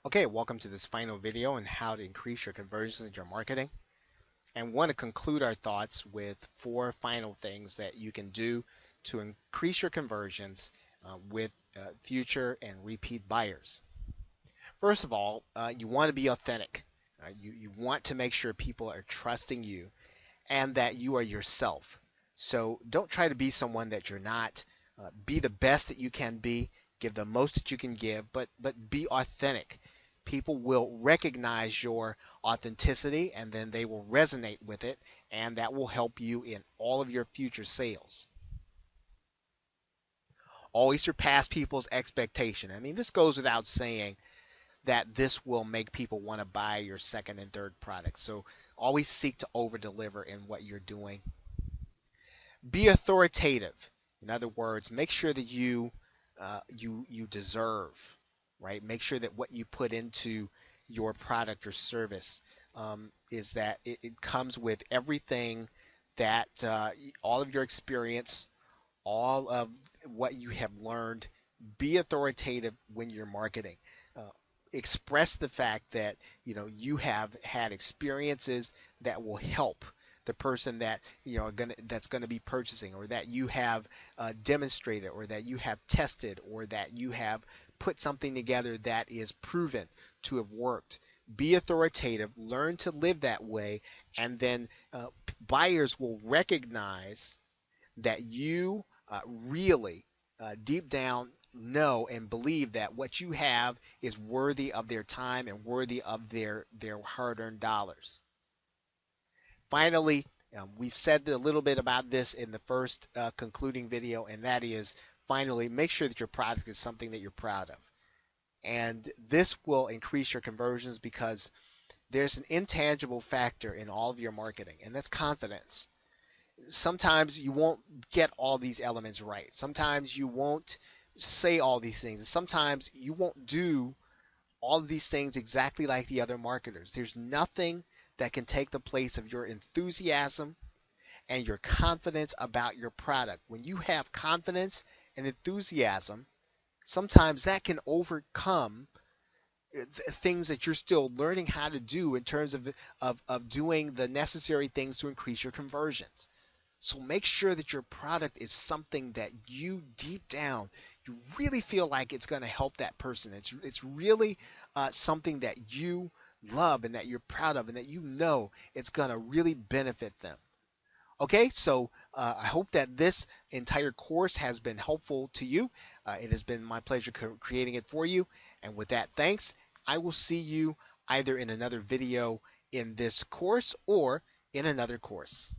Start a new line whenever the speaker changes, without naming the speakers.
Okay, welcome to this final video on how to increase your conversions in your marketing. And want to conclude our thoughts with four final things that you can do to increase your conversions with future and repeat buyers. First of all, you want to be authentic. You want to make sure people are trusting you and that you are yourself. So don't try to be someone that you're not. Be the best that you can be. Give the most that you can give, but be authentic. People will recognize your authenticity and then they will resonate with it, and that will help you in all of your future sales. Always surpass people's expectation. I mean, this goes without saying that this will make people want to buy your second and third product. So always seek to over deliver in what you're doing. Be authoritative. In other words, make sure that you deserve, right? Make sure that what you put into your product or service is that it comes with everything that all of your experience, all of what you have learned. Be authoritative when you're marketing. Uh, Express the fact that you have had experiences that will help the person that that's going to be purchasing, or that you have demonstrated, or that you have tested, or that you have put something together that is proven to have worked. Be authoritative, learn to live that way, and then buyers will recognize that you really deep down know and believe that what you have is worthy of their time and worthy of their hard-earned dollars. Finally, we've said a little bit about this in the first concluding video, and that is finally make sure that your product is something that you're proud of. And this will increase your conversions because there's an intangible factor in all of your marketing, and that's confidence. Sometimes you won't get all these elements right. Sometimes you won't say all these things. And sometimes you won't do all of these things exactly like the other marketers. There's nothing that can take the place of your enthusiasm and your confidence about your product. When you have confidence and enthusiasm, sometimes that can overcome things that you're still learning how to do in terms of doing the necessary things to increase your conversions. So make sure that your product is something that you deep down, you really feel like it's going to help that person. It's really something that you love and that you're proud of and that you know it's going to really benefit them. Okay, so I hope that this entire course has been helpful to you. It has been my pleasure creating it for you. And with that, thanks. I will see you either in another video in this course or in another course.